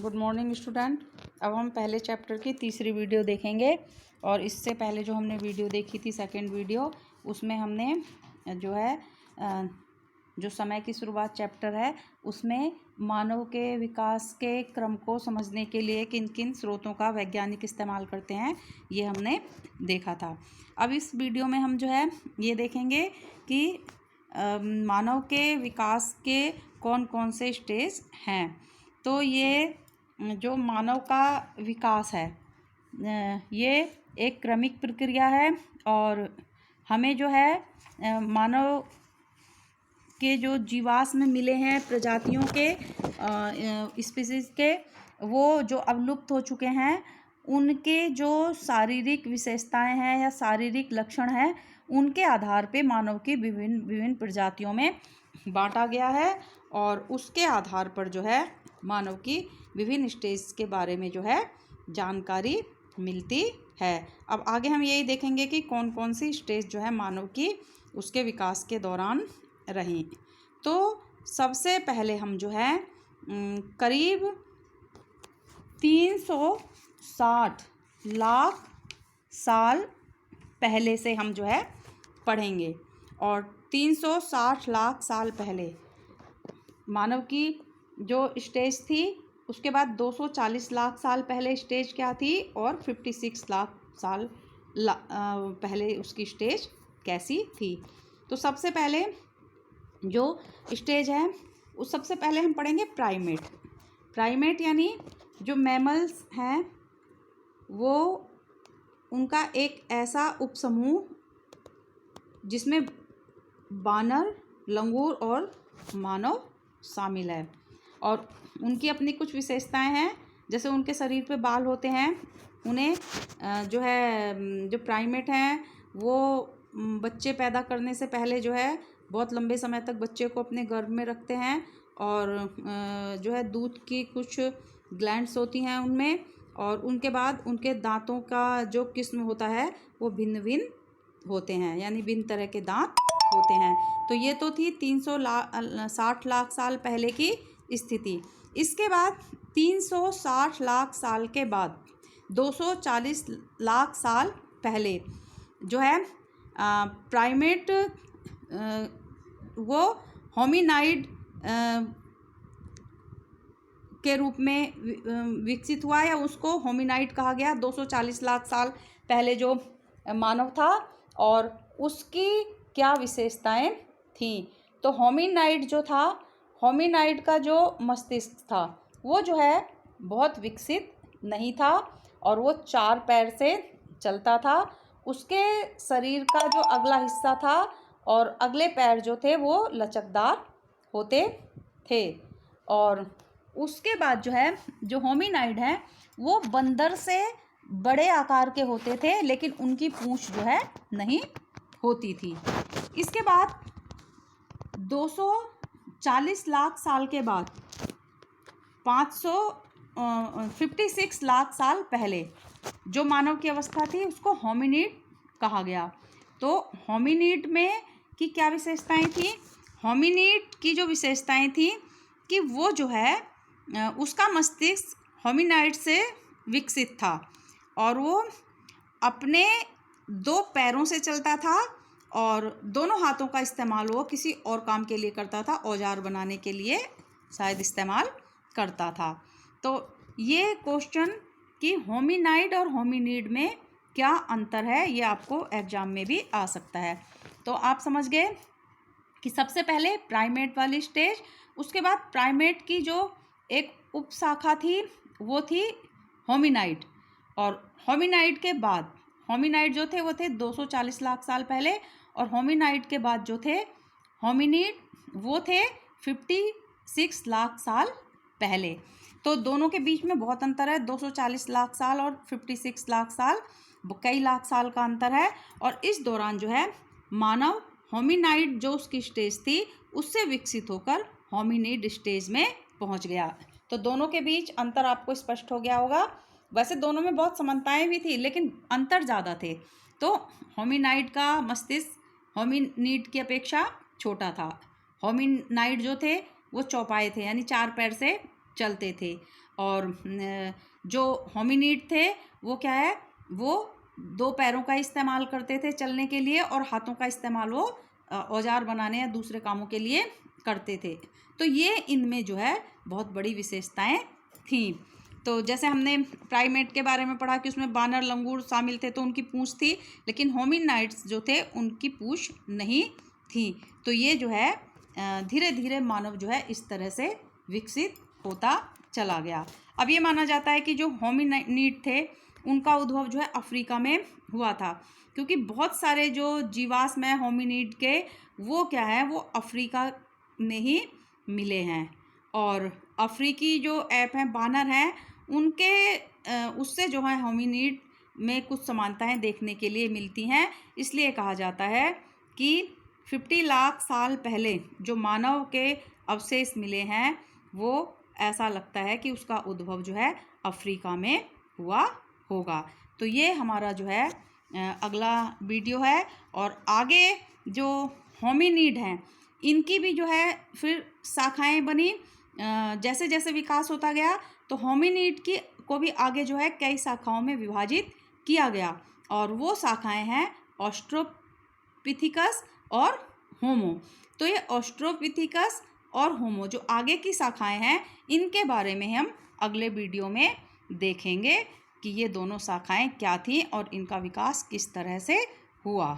Good morning student. अब हम पहले चैप्टर की तीसरी वीडियो देखेंगे और इससे पहले जो हमने वीडियो देखी थी सेकंड वीडियो, उसमें हमने जो है जो समय की शुरुआत चैप्टर है उसमें मानव के विकास के क्रम को समझने के लिए किन किन स्रोतों का वैज्ञानिक इस्तेमाल करते हैं ये हमने देखा था। अब इस वीडियो में हम जो है ये देखेंगे कि मानव के विकास के कौन कौन से स्टेज हैं। तो ये जो मानव का विकास है ये एक क्रमिक प्रक्रिया है और हमें जो है मानव के जो जीवाश्म मिले हैं प्रजातियों के स्पीसीज के, वो जो अब लुप्त हो चुके हैं उनके जो शारीरिक विशेषताएं हैं या शारीरिक लक्षण हैं उनके आधार पे मानव की विभिन्न विभिन्न प्रजातियों में बांटा गया है और उसके आधार पर जो है मानव की विभिन्न स्टेज के बारे में जो है जानकारी मिलती है। अब आगे हम यही देखेंगे कि कौन कौन सी स्टेज जो है मानव की उसके विकास के दौरान रही। तो सबसे पहले हम जो है करीब 360 लाख साल पहले से हम जो है पढ़ेंगे और 360 लाख साल पहले मानव की जो स्टेज थी, उसके बाद 240 लाख साल पहले स्टेज क्या थी और 56 लाख साल पहले उसकी स्टेज कैसी थी। तो सबसे पहले जो स्टेज है उस सबसे पहले हम पढ़ेंगे प्राइमेट यानी जो मैमल्स हैं वो उनका एक ऐसा उपसमूह जिसमें बानर, लंगूर और मानव शामिल है और उनकी अपनी कुछ विशेषताएं हैं। जैसे उनके शरीर पे बाल होते हैं, उन्हें जो है जो प्राइमेट हैं वो बच्चे पैदा करने से पहले जो है बहुत लंबे समय तक बच्चे को अपने गर्भ में रखते हैं और जो है दूध की कुछ ग्लैंड्स होती हैं उनमें, और उनके बाद उनके दांतों का जो किस्म होता है वो भिन्न भिन्न होते हैं, यानी भिन्न तरह के दांत होते हैं। तो ये तो थी 360 लाख साल पहले की स्थिति। इसके बाद 360 लाख साल के बाद 240 लाख साल पहले जो है प्राइमेट वो होमिनाइड के रूप में विकसित हुआ या उसको होमिनाइड कहा गया। 240 लाख साल पहले जो मानव था और उसकी क्या विशेषताएं थीं। तो होमिनाइड जो था, होमिनाइड का जो मस्तिष्क था वो जो है बहुत विकसित नहीं था और वो 4 पैर से चलता था। उसके शरीर का जो अगला हिस्सा था और अगले पैर जो थे वो लचकदार होते थे और उसके बाद जो है जो होमिनाइड है वो बंदर से बड़े आकार के होते थे, लेकिन उनकी पूंछ जो है नहीं होती थी। इसके बाद 240 लाख साल के बाद 56 लाख साल पहले जो मानव की अवस्था थी उसको होमिनिड कहा गया। तो होमिनिड में की क्या विशेषताएं थी? होमिनिड की जो विशेषताएं थी कि वो जो है उसका मस्तिष्क होमिनाइड से विकसित था और वो अपने 2 पैरों से चलता था और दोनों हाथों का इस्तेमाल वो किसी और काम के लिए करता था, औजार बनाने के लिए शायद इस्तेमाल करता था। तो ये क्वेश्चन कि होमिनाइड और होमिनिड में क्या अंतर है ये आपको एग्जाम में भी आ सकता है। तो आप समझ गए कि सबसे पहले प्राइमेट वाली स्टेज, उसके बाद प्राइमेट की जो एक उपशाखा थी वो थी होमिनाइड, और होमिनाइड के बाद होमिनाइड जो थे वो थे 240 लाख साल पहले और होमिनाइड के बाद जो थे होमिनिड वो थे 56 लाख साल पहले। तो दोनों के बीच में बहुत अंतर है, 240 लाख साल और 56 लाख साल, कई लाख साल का अंतर है। और इस दौरान जो है मानव होमिनाइड जो उसकी स्टेज थी उससे विकसित होकर होमिनिड स्टेज में पहुंच गया। तो दोनों के बीच अंतर आपको स्पष्ट हो गया होगा। वैसे दोनों में बहुत समानताएं भी थी लेकिन अंतर ज़्यादा थे। तो होमिनाइड का मस्तिष्क होमिनिड की अपेक्षा छोटा था। होमिनाइड जो थे वो चौपाए थे, यानी 4 पैर से चलते थे और जो होमिनिड थे वो क्या है, वो 2 पैरों का इस्तेमाल करते थे चलने के लिए और हाथों का इस्तेमाल वो औजार बनाने या दूसरे कामों के लिए करते थे। तो ये इनमें जो है बहुत बड़ी विशेषताएं थीं। तो जैसे हमने प्राइमेट के बारे में पढ़ा कि उसमें बानर लंगूर शामिल थे तो उनकी पूंछ थी, लेकिन होमिनाइड्स जो थे उनकी पूंछ नहीं थी। तो ये जो है धीरे धीरे मानव जो है इस तरह से विकसित होता चला गया। अब ये माना जाता है कि जो होमिनिड थे उनका उद्भव जो है अफ्रीका में हुआ था, क्योंकि बहुत सारे जो जीवाश्म हैं होमिनिड के वो क्या है, वो अफ्रीका में ही मिले हैं। और अफ्रीकी जो ऐप हैं, बानर हैं, उनके उससे जो है होमिनिड में कुछ समानताएं देखने के लिए मिलती हैं। इसलिए कहा जाता है कि 50 लाख साल पहले जो मानव के अवशेष मिले हैं वो ऐसा लगता है कि उसका उद्भव जो है अफ्रीका में हुआ होगा। तो ये हमारा जो है अगला वीडियो है। और आगे जो होमिनिड हैं इनकी भी जो है फिर शाखाएं बनी। जैसे जैसे विकास होता गया तो होमिनिड की को भी आगे जो है कई शाखाओं में विभाजित किया गया, और वो शाखाएं हैं ऑस्ट्रोपिथिकस और होमो। तो ये ऑस्ट्रोपिथिकस और होमो जो आगे की शाखाएं हैं इनके बारे में हम अगले वीडियो में देखेंगे कि ये दोनों शाखाएं क्या थीं और इनका विकास किस तरह से हुआ।